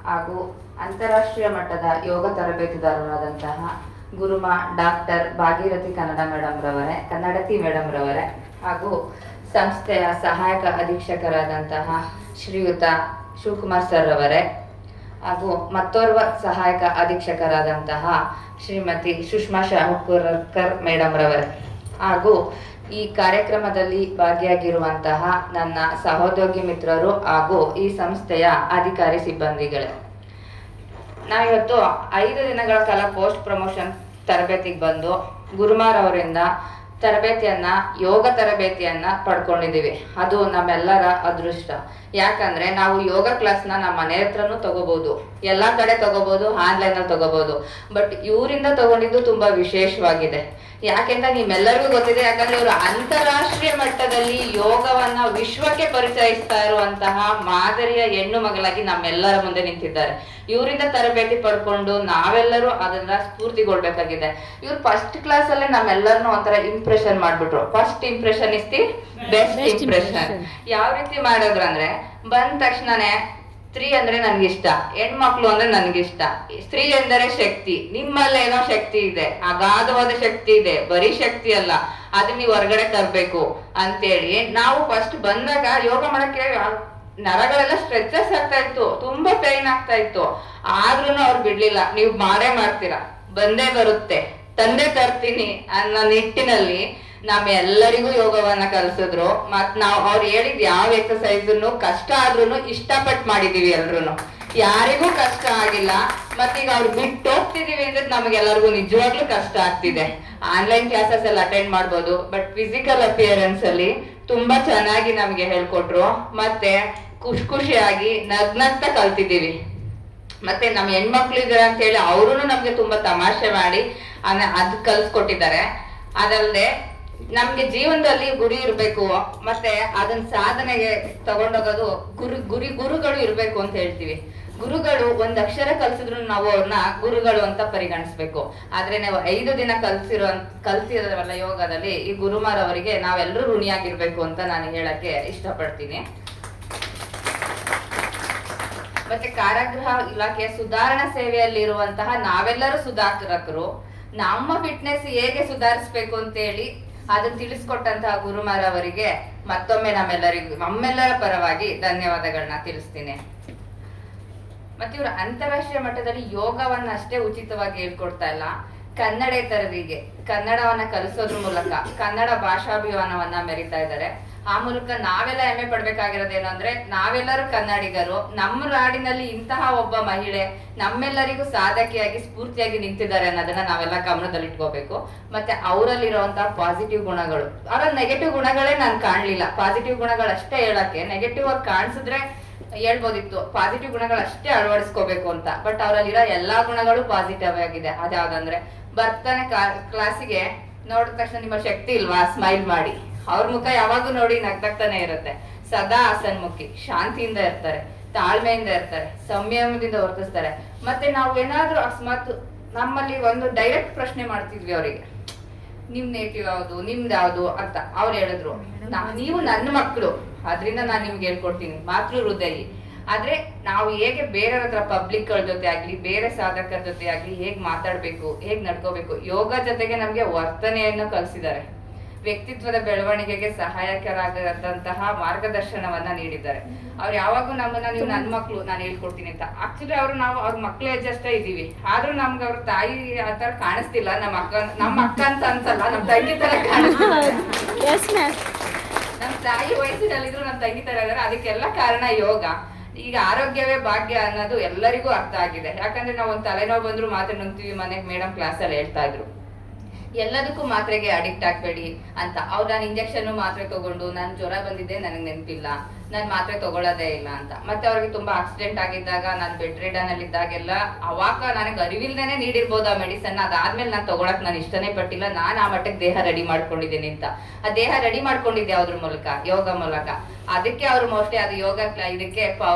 ಹಾಗೂ ಅಂತಾರಾಷ್ಟ್ರೀಯ ಮಟ್ಟದ ಯೋಗ ತರಬೇತುದಾರರಾದಂತಹ ಗುರುಮಾ ಡಾಕ್ಟರ್ ಭಾಗೀರಥಿ ಕನ್ನಡತಿ ಮೇಡಮ್ ರವರೇ ಹಾಗೂ ಸಂಸ್ಥೆಯ ಸಹಾಯಕ ಅಧೀಕ್ಷಕರಾದಂತಹ ಶ್ರೀಯುತ ಶಿವಕುಮಾರ್ ಸರ್ ಅವರೇ ಹಾಗೂ ಮತ್ತೋರ್ವ ಸಹಾಯಕ ಅಧೀಕ್ಷಕರಾದಂತಹ ಶ್ರೀಮತಿ ಸುಷ್ಮಾ ಶಾಹುಕರ್ ಮೇಡಮ್ ರವರೇ ಹಾಗೂ ಈ ಕಾರ್ಯಕ್ರಮದಲ್ಲಿ ಭಾಗಿಯಾಗಿರುವಂತಹ ನನ್ನ ಸಹೋದ್ಯೋಗಿ ಮಿತ್ರರು ಹಾಗೂ ಈ ಸಂಸ್ಥೆಯ ಅಧಿಕಾರಿ ಸಿಬ್ಬಂದಿಗಳೇ, ನಾವಿವತ್ತು 5 ದಿನಗಳ ಕಾಲ ಪೋಸ್ಟ್ ಪ್ರಮೋಷನ್ ತರಬೇತಿಗೆ ಬಂದು ಗುರುಮಾರ್ ಅವರಿಂದ ಯೋಗ ತರಬೇತಿಯನ್ನ ಪಡ್ಕೊಂಡಿದ್ದೀವಿ. ಅದು ನಮ್ಮೆಲ್ಲರ ಅದೃಷ್ಟ. ಯಾಕಂದ್ರೆ ನಾವು ಯೋಗ ಕ್ಲಾಸ್ನ ನಮ್ಮ ಮನೆ ಹತ್ರನೂ ತಗೋಬಹುದು, ಎಲ್ಲಾ ಕಡೆ ತಗೋಬಹುದು, ಆನ್ಲೈನ್ ಅಲ್ಲಿ ತಗೋಬಹುದು. ಬಟ್ ಇವರಿಂದ ತಗೊಂಡಿದ್ದು ತುಂಬಾ ವಿಶೇಷವಾಗಿದೆ. ಯಾಕೆಂತ ನಿಮ್ಮೆಲ್ಲರಿಗೂ ಗೊತ್ತಿದೆ. ಯಾಕಂದ್ರೆ ಇವರು ಅಂತಾರಾಷ್ಟ್ರೀಯ ಮಟ್ಟದಲ್ಲಿ ಯೋಗವನ್ನ ವಿಶ್ವಕ್ಕೆ ಪರಿಚಯಿಸ್ತಾ ಇರುವಂತಹ ಮಾದರಿಯ ಹೆಣ್ಣು ಮಗಳಾಗಿ ನಮ್ಮೆಲ್ಲರ ಮುಂದೆ ನಿಂತಿದ್ದಾರೆ. ಇವರಿಂದ ತರಬೇತಿ ಪಡ್ಕೊಂಡು ನಾವೆಲ್ಲರೂ ಅದನ್ನ ಸ್ಫೂರ್ತಿಗೊಳ್ಬೇಕಾಗಿದೆ. ಇವ್ರು ಫಸ್ಟ್ ಕ್ಲಾಸ್ ಅಲ್ಲೇ ನಮ್ಮೆಲ್ಲರನ್ನೂ ಒಂಥರ ಇಂಪ್ರೆಷನ್ ಮಾಡ್ಬಿಟ್ರು. First impression is the best impression. ಯಾವ ರೀತಿ ಮಾಡಿದ್ರು ಅಂದ್ರೆ, ಬಂದ ತಕ್ಷಣನೇ ಸ್ತ್ರೀ ಅಂದ್ರೆ ನನ್ಗಿಷ್ಟ, ಹೆಣ್ಮಕ್ಳು ಅಂದ್ರೆ ನನ್ಗಿಷ್ಟ, ಸ್ತ್ರೀ ಎಂದರೆ ಶಕ್ತಿ, ನಿಮ್ಮಲ್ಲಿ ಏನೋ ಶಕ್ತಿ ಇದೆ, ಅಗಾಧವಾದ ಶಕ್ತಿ ಇದೆ, ಬರೀ ಶಕ್ತಿ ಅಲ್ಲ, ಅದನ್ನ ನೀವು ಹೊರಗಡೆ ತರ್ಬೇಕು ಅಂತೇಳಿ ನಾವು ಫಸ್ಟ್ ಬಂದಾಗ ಯೋಗ ಮಾಡಕ್ಕೆ ನರಗಳೆಲ್ಲ ಸ್ಟ್ರೆಚಸ್ ಆಗ್ತಾ ಇತ್ತು, ತುಂಬಾ ಪೇನ್ ಆಗ್ತಾ ಇತ್ತು. ಆದ್ರೂ ಅವ್ರು ಬಿಡ್ಲಿಲ್ಲ, ನೀವು ಮಾಡೇ ಮಾಡ್ತೀರಾ, ಬಂದೇ ಬರುತ್ತೆ, ತಂದೆ ತರ್ತೀನಿ ಅನ್ನೋ ನಿಟ್ಟಿನಲ್ಲಿ ನಮ್ಮೆಲ್ಲರಿಗೂ ಯೋಗವನ್ನ ಕಲಿಸಿದ್ರು. ಮತ್ ನಾವು ಅವ್ರು ಹೇಳಿದ್ ಯಾವ ಎಕ್ಸಸೈಸ್ ಕಷ್ಟ ಆದ್ರೂ ಇಷ್ಟಪಟ್ಟು ಮಾಡಿದೀವಿ. ಎಲ್ರು ಯಾರಿಗೂ ಕಷ್ಟ ಆಗಿಲ್ಲ. ಮತ್ತೀಗ ಅವ್ರು ಬಿಟ್ಟು ಹೋಗ್ತಿದೀವಿ ಅಂದ್ರೆ ನಮಗೆಲ್ಲರಿಗೂ ನಿಜವಾಗ್ಲೂ ಕಷ್ಟ ಆಗ್ತಿದೆ. ಆನ್ಲೈನ್ ಕ್ಲಾಸಸ್ ಎಲ್ಲ ಅಟೆಂಡ್ ಮಾಡ್ಬೋದು, ಬಟ್ ಫಿಸಿಕಲ್ ಅಪಿಯರೆನ್ಸ್ ಅಲ್ಲಿ ತುಂಬಾ ಚೆನ್ನಾಗಿ ನಮ್ಗೆ ಹೇಳ್ಕೊಟ್ರು. ಮತ್ತೆ ಖುಷಿಯಾಗಿ ನಗ್ನಗ್ತ ಕಲ್ತಿದ್ದೀವಿ. ಮತ್ತೆ ನಮ್ ಹೆಣ್ಮಕ್ಳು ಇದಾರೆ ಅಂತ ಹೇಳಿ ಅವ್ರು ನಮ್ಗೆ ತುಂಬಾ ತಮಾಷೆ ಮಾಡಿ ಅದ್ ಕಲ್ಸ್ಕೊಟ್ಟಿದ್ದಾರೆ. ಅದಲ್ಲದೆ ನಮ್ಗೆ ಜೀವನದಲ್ಲಿ ಗುರಿ ಇರ್ಬೇಕು, ಮತ್ತೆ ಅದನ್ನ ಸಾಧನೆಗೆ ತಗೊಂಡೋಗೋದು ಗುರುಗಳು ಇರ್ಬೇಕು ಅಂತ ಹೇಳ್ತೀವಿ. ಗುರುಗಳು ಒಂದ್ ಅಕ್ಷರ ಕಲ್ಸಿದ್ರು ನಾವು ಅವ್ರನ್ನ ಗುರುಗಳು ಅಂತ ಪರಿಗಣಿಸ್ಬೇಕು. ಆದ್ರೆ ನಾವು 5 ದಿನ ಕಲ್ಸಿರೋವಲ್ಲ ಯೋಗದಲ್ಲಿ, ಈ ಗುರುಮಾರ್ ಅವರಿಗೆ ನಾವೆಲ್ಲರೂ ಋಣಿಯಾಗಿರ್ಬೇಕು ಅಂತ ನಾನು ಹೇಳಕ್ಕೆ ಇಷ್ಟಪಡ್ತೀನಿ. ಮತ್ತೆ ಕಾರಾಗೃಹ ಇಲಾಖೆಯ ಸುಧಾರಣಾ ಸೇವೆಯಲ್ಲಿ ಇರುವಂತಹ ನಾವೆಲ್ಲರೂ ಸುಧಾರಕರು. ನಮ್ಮ ಫಿಟ್ನೆಸ್ ಹೇಗೆ ಸುಧಾರಿಸ್ಬೇಕು ಅಂತ ಹೇಳಿ ಅದನ್ನ ತಿಳಿಸ್ಕೊಟ್ಟಂತಹ ಗುರುಮಾರ್ ಅವರಿಗೆ ಮತ್ತೊಮ್ಮೆ ನಮ್ಮೆಲ್ಲರ ಪರವಾಗಿ ಧನ್ಯವಾದಗಳನ್ನ ತಿಳಿಸ್ತೀನಿ. ಮತ್ತೆ ಇವರು ಅಂತಾರಾಷ್ಟ್ರೀಯ ಮಟ್ಟದಲ್ಲಿ ಯೋಗವನ್ನ ಅಷ್ಟೇ ಉಚಿತವಾಗಿ ಹೇಳ್ಕೊಡ್ತಾ ಇಲ್ಲ, ಕನ್ನಡೇತರರಿಗೆ ಕನ್ನಡವನ್ನ ಕಲಿಸೋದ್ರ ಮೂಲಕ ಕನ್ನಡ ಭಾಷಾಭಿಮಾನವನ್ನ ಮೆರಿತಾ ಇದ್ದಾರೆ. ಆ ಮೂಲಕ ನಾವೆಲ್ಲ ಹೆಮ್ಮೆ ಪಡ್ಬೇಕಾಗಿರೋದೇನು ಅಂದ್ರೆ, ನಾವೆಲ್ಲರೂ ಕನ್ನಡಿಗರು, ನಮ್ಮ ನಾಡಿನಲ್ಲಿ ಇಂತಹ ಒಬ್ಬ ಮಹಿಳೆ ನಮ್ಮೆಲ್ಲರಿಗೂ ಸಾಧಕಿಯಾಗಿ ಸ್ಫೂರ್ತಿಯಾಗಿ ನಿಂತಿದ್ದಾರೆ ಅನ್ನೋದನ್ನ ನಾವೆಲ್ಲ ಗಮನದಲ್ಲಿ ಇಟ್ಕೋಬೇಕು. ಮತ್ತೆ ಅವರಲ್ಲಿರುವಂತಹ ಪಾಸಿಟಿವ್ ಗುಣಗಳು, ಅವರ ನೆಗೆಟಿವ್ ಗುಣಗಳೇ ನಾನು ಕಾಣ್ಲಿಲ್ಲ. ಪಾಸಿಟಿವ್ ಗುಣಗಳಷ್ಟೇ ಹೇಳಕ್ಕೆ, ನೆಗೆಟಿವ್ ಆಗಿ ಕಾಣಿಸಿದ್ರೆ ಹೇಳ್ಬೋದಿತ್ತು, ಪಾಸಿಟಿವ್ ಗುಣಗಳಷ್ಟೇ ಅಳವಡಿಸ್ಕೋಬೇಕು ಅಂತ. ಬಟ್ ಅವರಲ್ಲಿರೋ ಎಲ್ಲಾ ಗುಣಗಳು ಪಾಸಿಟಿವ್ ಆಗಿದೆ. ಅದ್ಯಾವ್ದಂದ್ರೆ, ಬರ್ತಾನೆ ಕ್ಲಾಸಿಗೆ ನೋಡಿದ ತಕ್ಷಣ ನಿಮ್ಮ ಶಕ್ತಿ ಇಲ್ವಾ, ಸ್ಮೈಲ್ ಮಾಡಿ. ಅವ್ರ ಮುಖ ಯಾವಾಗೂ ನೋಡಿ ನಗ್ತಾನೆ ಇರುತ್ತೆ. ಸದಾ ಹಸನ್ಮುಖಿ, ಶಾಂತಿಯಿಂದ ಇರ್ತಾರೆ, ತಾಳ್ಮೆಯಿಂದ ಇರ್ತಾರೆ, ಸಂಯಮದಿಂದ ವರ್ತಿಸ್ತಾರೆ. ಮತ್ತೆ ನಾವು ಏನಾದ್ರೂ ಅಕಸ್ಮಾತ್ ನಮ್ಮಲ್ಲಿ ಒಂದು ಡೈರೆಕ್ಟ್ ಪ್ರಶ್ನೆ ಮಾಡ್ತಿದ್ವಿ ಅವರಿಗೆ, ನಿಮ್ ನೇಟಿವ್ ಯಾವ್ದು, ನಿಮ್ದು ಯಾವ್ದು ಅಂತ. ಅವ್ರು ಹೇಳಿದ್ರು, ನೀವು ನನ್ನ ಮಕ್ಕಳು, ಅದ್ರಿಂದ ನಾನು ನಿಮ್ಗೆ ಹೇಳ್ಕೊಡ್ತೀನಿ, ಮಾತೃ ಹೃದಯಿ. ಆದ್ರೆ ನಾವು ಹೇಗೆ ಬೇರೆಯವ್ರ ಹತ್ರ ಪಬ್ಲಿಕ್ಗಳ ಜೊತೆ ಆಗ್ಲಿ, ಬೇರೆ ಸಾಧಕರ ಜೊತೆ ಆಗ್ಲಿ ಹೇಗ್ ಮಾತಾಡ್ಬೇಕು, ಹೇಗ್ ನಡ್ಕೋಬೇಕು, ಯೋಗ ಜೊತೆಗೆ ನಮ್ಗೆ ವರ್ತನೆಯನ್ನು ಕಲಿಸಿದ್ದಾರೆ. ವ್ಯಕ್ತಿತ್ವದ ಬೆಳವಣಿಗೆಗೆ ಸಹಾಯಕರಾದಂತಹ ಮಾರ್ಗದರ್ಶನವನ್ನ ನೀಡಿದ್ದಾರೆ. ಅವ್ರು ಯಾವಾಗೂ ನಮ್ಮನ್ನ ನೀವು ನನ್ನ ಮಕ್ಳು, ನಾನು ಹೇಳ್ಕೊಡ್ತೀನಿ ಅಂತ. ಆಕ್ಚುಲಿ ನಾವು ಅವ್ರ ಮಕ್ಳು ಅಷ್ಟೇ ಇದೀವಿ, ಆದ್ರೂ ನಮ್ಗೆ ಅವ್ರ ತಾಯಿ ಆತರ ಕಾಣಿಸ್ತಿಲ್ಲ. ನಮ್ಮ ಅಕ್ಕ ಅಂತ ಅನ್ಸಲ್ಲ, ನಮ್ ತಂಗಿ ತರ ಕಾಣಿಸ್ತಾರೆ. ನಮ್ ತಾಯಿ ವಯಸ್ಸಿನಲ್ಲಿದ್ರು ನಮ್ ತಂಗಿ ತರ ಇದಾರೆ. ಅದಕ್ಕೆಲ್ಲ ಕಾರಣ ಯೋಗ. ಈಗ ಆರೋಗ್ಯವೇ ಭಾಗ್ಯ ಅನ್ನೋದು ಎಲ್ಲರಿಗೂ ಅರ್ಥ ಆಗಿದೆ. ಯಾಕಂದ್ರೆ ನಾವು ಒಂದು ತಲೆನೋವು ಬಂದ್ರು ಮಾತ್ರೆ ನುಂಗ್ತೀವಿ, ಮನೆಗೆ ಮೇಡಮ್ ಕ್ಲಾಸ್ ಅಲ್ಲಿ ಹೇಳ್ತಾ ಇದ್ರು. ಎಲ್ಲದಕ್ಕೂ ಮಾತ್ರೆಗೆ ಅಡಿಕ್ಟ್ ಆಗ್ಬೇಡಿ ಅಂತ. ನಾನು ಇಂಜೆಕ್ಷನ್ ಮಾತ್ರೆ ತಗೊಂಡು ನನ್ ಜ್ವರ ಬಂದಿದ್ದೆ, ನನಗೆ ನೆನಪಿಲ್ಲ, ನಾನು ಮಾತ್ರೆ ತಗೊಳ್ಳೋದೇ ಇಲ್ಲ ಅಂತ. ಮತ್ತೆ ಅವ್ರಿಗೆ ತುಂಬಾ ಆಕ್ಸಿಡೆಂಟ್ ಆಗಿದ್ದಾಗ, ನಾನು ಬೆಡ್ ರಿಡನ್ ಅಲ್ಲಿ ಇದ್ದಾಗೆಲ್ಲ ಅವಾಗ ನನಗೆ ಅರಿವಿಲ್ದೇನೆ ನೀಡಿರ್ಬೋದು ಆ ಮೆಡಿಸನ್. ಅದಾದ್ಮೇಲೆ ನಾನು ತಗೊಳಕ್ ನಾನು ಇಷ್ಟನೇ ಪಟ್ಟಿಲ್ಲ. ನಾನು ಆ ಮಟ್ಟಕ್ಕೆ ದೇಹ ರೆಡಿ ಮಾಡ್ಕೊಂಡಿದ್ದೀನಿ ಅಂತ. ಆ ದೇಹ ರೆಡಿ ಮಾಡ್ಕೊಂಡಿದ್ದೆ ಅದ್ರ ಮೂಲಕ, ಯೋಗ ಮೂಲಕ. ಅದಕ್ಕೆ ಅವ್ರು ಮೋಸ್ಟ್ಲಿ ಅದು ಯೋಗ ಇದಕ್ಕೆ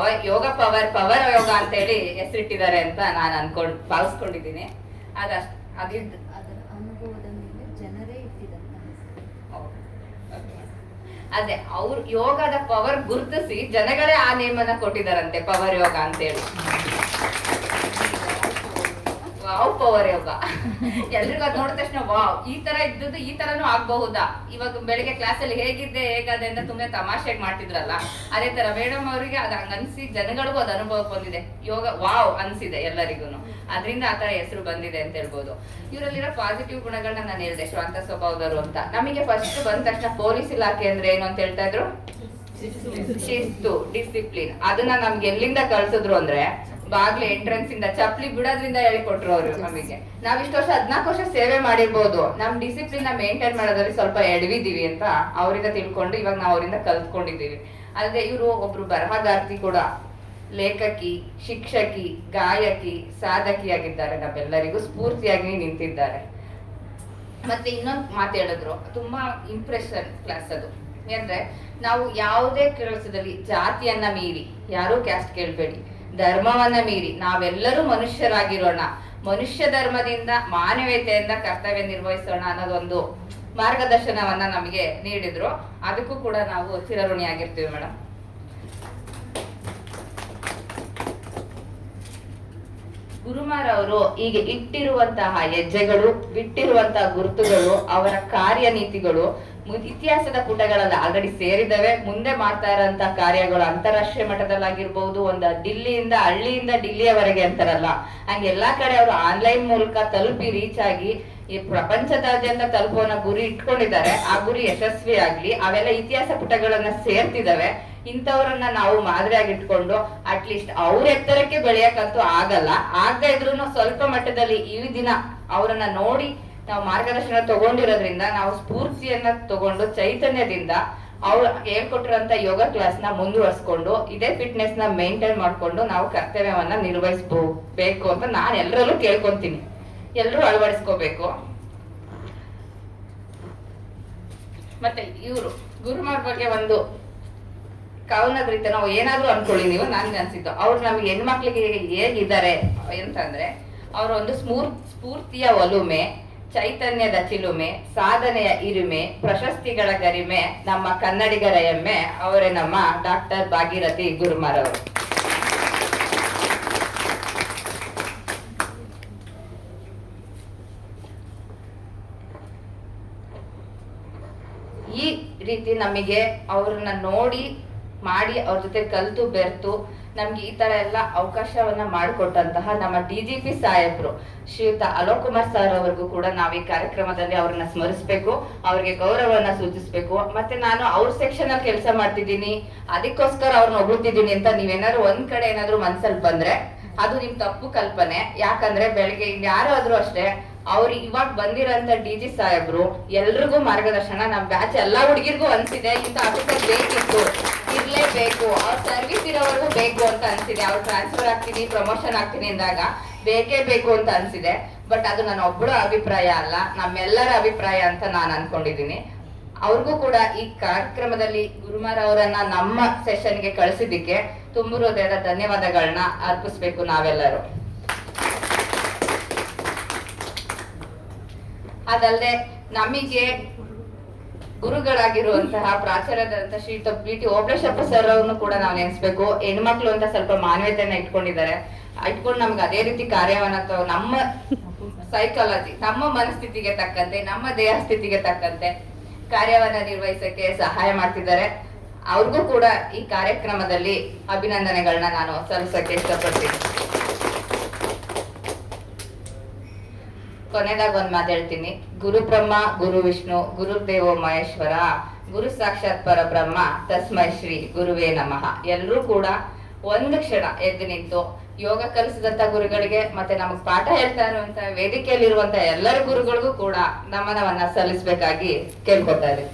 ಯೋಗ ಪವರ್ ಯೋಗ ಅಂತ ಹೇಳಿ ಹೆಸರಿಟ್ಟಿದ್ದಾರೆ ಅಂತ ನಾನು ಭಾವಿಸ್ಕೊಂಡಿದ್ದೀನಿ. ಅದಿದ್ದು ಅದೇ ಅವ್ರು ಯೋಗದ ಪವರ್ ಗುರುತಿಸಿ ಜನಗಳೇ ಆ ನೇಮನ್ನ ಕೊಟ್ಟಿದಾರಂತೆ, ಪವರ್ ಯೋಗ ಅಂತ ಹೇಳಿ. ವಾವ್ ಪವರ್ ಯೋಗ. ಎಲ್ರಿಗೂ ಅದ್ ನೋಡಿದ ತಕ್ಷಣ ವಾವ್, ಈ ತರ ಇದ್ದದ್ದು ಈ ತರನು ಆಗ್ಬಹುದಾ. ಇವಾಗ ಬೆಳಿಗ್ಗೆ ಕ್ಲಾಸಲ್ಲಿ ಹೇಗಿದ್ದೆ ಹೇಗದೆ ಅಂತ ತುಂಬಾ ತಮಾಷೆಗೆ ಮಾಡ್ತಿದ್ರಲ್ಲ, ಅದೇ ತರ ಮೇಡಮ್ ಅವರಿಗೆ ಅದ್ ಹಂಗ ಅನ್ಸಿ ಜನಗಳಿಗೂ ಅದ್ ಅನುಭವ ಬಂದಿದೆ. ಯೋಗ ವಾವ್ ಅನ್ಸಿದೆ ಎಲ್ಲರಿಗೂ, ಅದ್ರಿಂದ ಆತರ ಹೆಸರು ಬಂದಿದೆ ಅಂತ ಹೇಳ್ಬೋದು. ಇವರಲ್ಲಿರೋ ಪಾಸಿಟಿವ್ ಗುಣಗಳನ್ನ ನಾನು ಹೇಳಿದೆ, ಶಾಂತ ಸ್ವಭಾವದವರು ಅಂತ. ನಮಗೆ ಫಸ್ಟ್ ಬಂದ ತಕ್ಷಣ ಪೊಲೀಸ್ ಇಲಾಖೆ ಅಂದ್ರೆ ಏನು ಅಂತ ಹೇಳ್ತಾ ಇದ್ರು, ಶಿಸ್ತು, ಡಿಸಿಪ್ಲಿನ್. ಅದನ್ನ ನಮ್ಗೆ ಎಲ್ಲಿಂದ ಕಳ್ಸಿದ್ರು ಅಂದ್ರೆ ಬಾಗ್ಲು ಎಂಟ್ರೆನ್ಸ್ ಇಂದ ಚಪ್ಲಿ ಬಿಡೋದ್ರಿಂದ ಹೇಳಿಕೊಟ್ರು ಅವರು ನಮಗೆ. ನಾವ್ ಇಷ್ಟು ವರ್ಷ 14 ವರ್ಷ ಸೇವೆ ಮಾಡಿರ್ಬೋದು, ನಮ್ ಡಿಸಿಪ್ಲಿನ್ ಮೇಂಟೈನ್ ಮಾಡೋದ್ರಲ್ಲಿ ಸ್ವಲ್ಪ ಎಡವಿದೀವಿ ಅಂತ ಅವರಿಂದ ತಿಳ್ಕೊಂಡು ಇವಾಗ ನಾವು ಅವರಿಂದ ಕಲ್ತ್ಕೊಂಡಿದೀವಿ. ಅಲ್ಲದೆ ಇವರು ಒಬ್ರು ಬರಹಗಾರ್ತಿ ಕೂಡ, ಲೇಖಕಿ, ಶಿಕ್ಷಕಿ, ಗಾಯಕಿ, ಸಾಧಕಿಯಾಗಿದ್ದಾರೆ. ನಮ್ಮೆಲ್ಲರಿಗೂ ಸ್ಫೂರ್ತಿಯಾಗಿ ನಿಂತಿದ್ದಾರೆ. ಮತ್ತೆ ಇನ್ನೊಂದು ಮಾತು ಹೇಳಿದ್ರು, ತುಂಬಾ ಇಂಪ್ರೆಷನ್ ಕ್ಲಾಸ್ ಅದು. ಅಂದ್ರೆ ನಾವು ಯಾವುದೇ ಕೆಲಸದಲ್ಲಿ ಜಾತಿಯನ್ನ ಮೀರಿ, ಯಾರೂ ಕ್ಯಾಸ್ಟ್ ಕೇಳ್ಬೇಡಿ, ಧರ್ಮವನ್ನ ಮೀರಿ ನಾವೆಲ್ಲರೂ ಮನುಷ್ಯರಾಗಿರೋಣ, ಮನುಷ್ಯ ಧರ್ಮದಿಂದ ಮಾನವೀಯತೆಯಿಂದ ಕರ್ತವ್ಯ ನಿರ್ವಹಿಸೋಣ ಅನ್ನೋದೊಂದು ಮಾರ್ಗದರ್ಶನವನ್ನ ನಮಗೆ ನೀಡಿದ್ರು. ಅದಕ್ಕೂ ಕೂಡ ನಾವು ಚಿರಋಣಿಯಾಗಿರ್ತೀವಿ ಮೇಡಮ್. ಗುರುಮಾರ್ ಅವರು ಈಗ ಇಟ್ಟಿರುವಂತಹ ಹೆಜ್ಜೆಗಳು, ಬಿಟ್ಟಿರುವಂತಹ ಗುರುತುಗಳು, ಅವರ ಕಾರ್ಯನೀತಿಗಳು ಇತಿಹಾಸದ ಪುಟಗಳಲ್ಲಿ ಆಲ್ರೆಡಿ ಸೇರಿದವೆ. ಮುಂದೆ ಮಾಡ್ತಾ ಇರೋಂತ ಕಾರ್ಯಗಳು ಅಂತಾರಾಷ್ಟ್ರೀಯ ಮಟ್ಟದಲ್ಲಾಗಿರ್ಬಹುದು, ಒಂದು ಡಿಲ್ಲಿಯಿಂದ ಹಳ್ಳಿಯಿಂದ ಡಿಲ್ಲಿಯವರೆಗೆ ಅಂತಾರಲ್ಲ, ಹಂಗೆ ಎಲ್ಲಾ ಕಡೆ ಅವರು ಆನ್ಲೈನ್ ಮೂಲಕ ತಲುಪಿ ರೀಚ್ ಆಗಿ ಈ ಪ್ರಪಂಚದಾದ್ಯಂತ ತಲುಪುವ ಗುರಿ ಇಟ್ಕೊಂಡಿದ್ದಾರೆ. ಆ ಗುರಿ ಯಶಸ್ವಿ ಆಗ್ಲಿ, ಅವೆಲ್ಲ ಇತಿಹಾಸ ಪುಟಗಳನ್ನ ಸೇರ್ತಿದಾವೆ. ಇಂಥವ್ರನ್ನ ನಾವು ಮಾದರಿಯಾಗಿ ಇಟ್ಕೊಂಡು ಅಟ್ಲೀಸ್ಟ್ ಅವ್ರ ಎತ್ತರಕ್ಕೆ ಬೆಳೆಯಕ್ಕಂತೂ ಆಗಲ್ಲ, ಆಗದೆ ಇದ್ರು ಸ್ವಲ್ಪ ಮಟ್ಟದಲ್ಲಿ ಈ ದಿನ ಅವರನ್ನ ನೋಡಿ ನಾವು ಮಾರ್ಗದರ್ಶನ ತಗೊಂಡಿರೋದ್ರಿಂದ ನಾವು ಸ್ಫೂರ್ತಿಯನ್ನ ತಗೊಂಡು ಚೈತನ್ಯದಿಂದ ಅವ್ರು ಹೇಳ್ಕೊಟ್ಟಿರೋಂತ ಯೋಗ ಕ್ಲಾಸ್ ನ ಮುಂದುವರ್ಸ್ಕೊಂಡು ಇದೇ ಫಿಟ್ನೆಸ್ ನ ಮೇಂಟೈನ್ ಮಾಡ್ಕೊಂಡು ನಾವು ಕರ್ತವ್ಯವನ್ನ ನಿರ್ವಹಿಸಬೇಕು ಅಂತ ನಾನು ಎಲ್ಲರಲ್ಲೂ ಕೇಳ್ಕೊಂತೀನಿ. ಎಲ್ಲರೂ ಅಳವಡಿಸ್ಕೋಬೇಕು. ಮತ್ತೆ ಇವರು ಗುರುಮಾರ್ ಬಗ್ಗೆ ಒಂದು ಕವನದ ರೀತಿ ನಾವು ಏನಾದ್ರು ಅನ್ಕೊಳ್ಳಿ ನೀವು, ನನ್ಗೆ ಅನ್ಸಿದ್ದು ಅವ್ರು ನಮ್ಗೆ ಹೆಣ್ಮಕ್ಳಿಗೆ ಹೇಗಿದ್ದಾರೆ ಅಂತಂದ್ರೆ, ಅವ್ರ ಒಂದು ಸ್ಫೂರ್ತಿಯ ಒಲುಮೆ, ಚೈತನ್ಯದ ಚಿಲುಮೆ, ಸಾಧನೆಯ ಇರುಮೆ, ಪ್ರಶಸ್ತಿಗಳ ಗರಿಮೆ, ನಮ್ಮ ಕನ್ನಡಿಗರ ಹೆಮ್ಮೆ ಅವರೇ ನಮ್ಮ ಡಾಕ್ಟರ್ ಭಾಗೀರಥಿ ಗುರುಮಾರ್ ಅವರು. ಈ ರೀತಿ ನಮಗೆ ಅವ್ರನ್ನ ನೋಡಿ ಮಾಡಿ ಅವ್ರ ಜೊತೆ ಕಲ್ತು ಬೆರ್ತು ನಮ್ಗೆ ಈ ತರ ಎಲ್ಲ ಅವಕಾಶವನ್ನ ಮಾಡಿಕೊಟ್ಟಂತಹ ನಮ್ಮ DGP ಸಾಹೇಬ್ರು ಶ್ರೀಯುತ ಅಲೋಕ್ ಕುಮಾರ್ ಸರ್ ಅವರಿಗೂ ಕೂಡ ನಾವು ಈ ಕಾರ್ಯಕ್ರಮದಲ್ಲಿ ಅವ್ರನ್ನ ಸ್ಮರಿಸ್ಬೇಕು, ಅವ್ರಿಗೆ ಗೌರವವನ್ನ ಸೂಚಿಸ್ಬೇಕು. ಮತ್ತೆ ನಾನು ಅವ್ರ ಸೆಕ್ಷನ್ ಅಲ್ಲಿ ಕೆಲಸ ಮಾಡ್ತಿದ್ದೀನಿ, ಅದಕ್ಕೋಸ್ಕರ ಅವ್ರನ್ನ ಹೊಗಳ್ತಿದ್ದೀನಿ ಅಂತ ನೀವೇನಾದ್ರು ಒಂದ್ ಕಡೆ ಏನಾದ್ರು ಮನ್ಸಲ್ಲಿ ಬಂದ್ರೆ ಅದು ನಿಮ್ ತಪ್ಪು ಕಲ್ಪನೆ. ಯಾಕಂದ್ರೆ ಬೆಳಿಗ್ಗೆ ಯಾರಾದ್ರೂ ಅಷ್ಟೇ, ಅವ್ರು ಇವಾಗ ಬಂದಿರೋಂತ DG ಸಾಹೇಬ್ರು ಎಲ್ರಿಗೂ ಮಾರ್ಗದರ್ಶನ. ನಮ್ ಬ್ಯಾಚ್ ಎಲ್ಲಾ ಹುಡುಗಿರ್ಗೂ ಅನ್ಸಿದೆ ಇಂತ ಆಫೀಸರ್ ಬೇಕಿತ್ತು, ಇರ್ಲೇಬೇಕು, ಅವ್ರ ಸರ್ವಿಸ್ ಇರೋವರೆಗೂ ಬೇಕು ಅಂತ ಅನ್ಸಿದೆ. ಅವ್ರು ಟ್ರಾನ್ಸ್ಫರ್ ಆಗ್ತೀನಿ, ಪ್ರಮೋಷನ್ ಆಗ್ತೀನಿ ಅಂದಾಗ ಬೇಕೇ ಬೇಕು ಅಂತ ಅನ್ಸಿದೆ. ಬಟ್ ಅದು ನನ್ನ ಒಬ್ಬಳ ಅಭಿಪ್ರಾಯ ಅಲ್ಲ, ನಮ್ಮೆಲ್ಲರ ಅಭಿಪ್ರಾಯ ಅಂತ ನಾನು ಅನ್ಕೊಂಡಿದ್ದೀನಿ. ಅವ್ರಿಗೂ ಕೂಡ ಈ ಕಾರ್ಯಕ್ರಮದಲ್ಲಿ ಗುರುಮಾರ್ ಅವರನ್ನ ನಮ್ಮ ಸೆಷನ್ಗೆ ಕಳಿಸಿದ್ದಕ್ಕೆ ತುಂಬ ಹೃದಯದ ಧನ್ಯವಾದಗಳನ್ನ ಅರ್ಪಿಸ್ಬೇಕು ನಾವೆಲ್ಲರೂ. ಅದಲ್ಲದೆ ನಮಗೆ ಗುರುಗಳಾಗಿರುವಂತಹ ಪ್ರಾಚಾರ್ಯರಾದಂತಹ ಶ್ರೀಯುತ PT ಓಬಳೇಶಪ್ಪ ಸರ್ ಅವ್ರನ್ನು ಕೂಡ ನಾವು ನೆನೆಸ್ಬೇಕು. ಹೆಣ್ಮಕ್ಳು ಅಂತ ಸ್ವಲ್ಪ ಮಾನವೀಯತೆಯನ್ನ ಇಟ್ಕೊಂಡಿದ್ದಾರೆ, ಇಟ್ಕೊಂಡು ನಮ್ಗೆ ಅದೇ ರೀತಿ ಕಾರ್ಯವನ್ನ ನಮ್ಮ ಸೈಕಾಲಜಿ, ನಮ್ಮ ಮನಸ್ಥಿತಿಗೆ ತಕ್ಕಂತೆ, ನಮ್ಮ ದೇಹ ಸ್ಥಿತಿಗೆ ತಕ್ಕಂತೆ ಕಾರ್ಯವನ್ನ ನಿರ್ವಹಿಸಕ್ಕೆ ಸಹಾಯ ಮಾಡ್ತಿದ್ದಾರೆ. ಅವ್ರಿಗೂ ಕೂಡ ಈ ಕಾರ್ಯಕ್ರಮದಲ್ಲಿ ಅಭಿನಂದನೆಗಳನ್ನ ನಾನು ಸಲ್ಲಿಸಕ್ಕೆ ಇಷ್ಟಪಡ್ತೀನಿ. ಕೊನೆದಾಗ ಒಂದ್ ಮಾತು ಹೇಳ್ತೀನಿ, ಗುರು ಬ್ರಹ್ಮ ಗುರು ವಿಷ್ಣು ಗುರುದೇವೋ ಮಹೇಶ್ವರ ಗುರು ಸಾಕ್ಷಾತ್ ಪರಬ್ರಹ್ಮ ತಸ್ಮೈ ಶ್ರೀ ಗುರುವೇ ನಮಃ. ಎಲ್ಲರೂ ಕೂಡ ಒಂದು ಕ್ಷಣ ಎದ್ದು ನಿಂತು ಯೋಗ ಕಲಿಸಿದಂತ ಗುರುಗಳಿಗೆ ಮತ್ತೆ ನಮಗ್ ಪಾಠ ಹೇಳ್ತಾ ಇರುವಂತ ವೇದಿಕೆಯಲ್ಲಿರುವಂತ ಎಲ್ಲರ ಗುರುಗಳಿಗೂ ಕೂಡ ನಮನವನ್ನ ಸಲ್ಲಿಸಬೇಕಾಗಿ ಕೇಳ್ಕೊತಾ ಇದ್ದೀನಿ.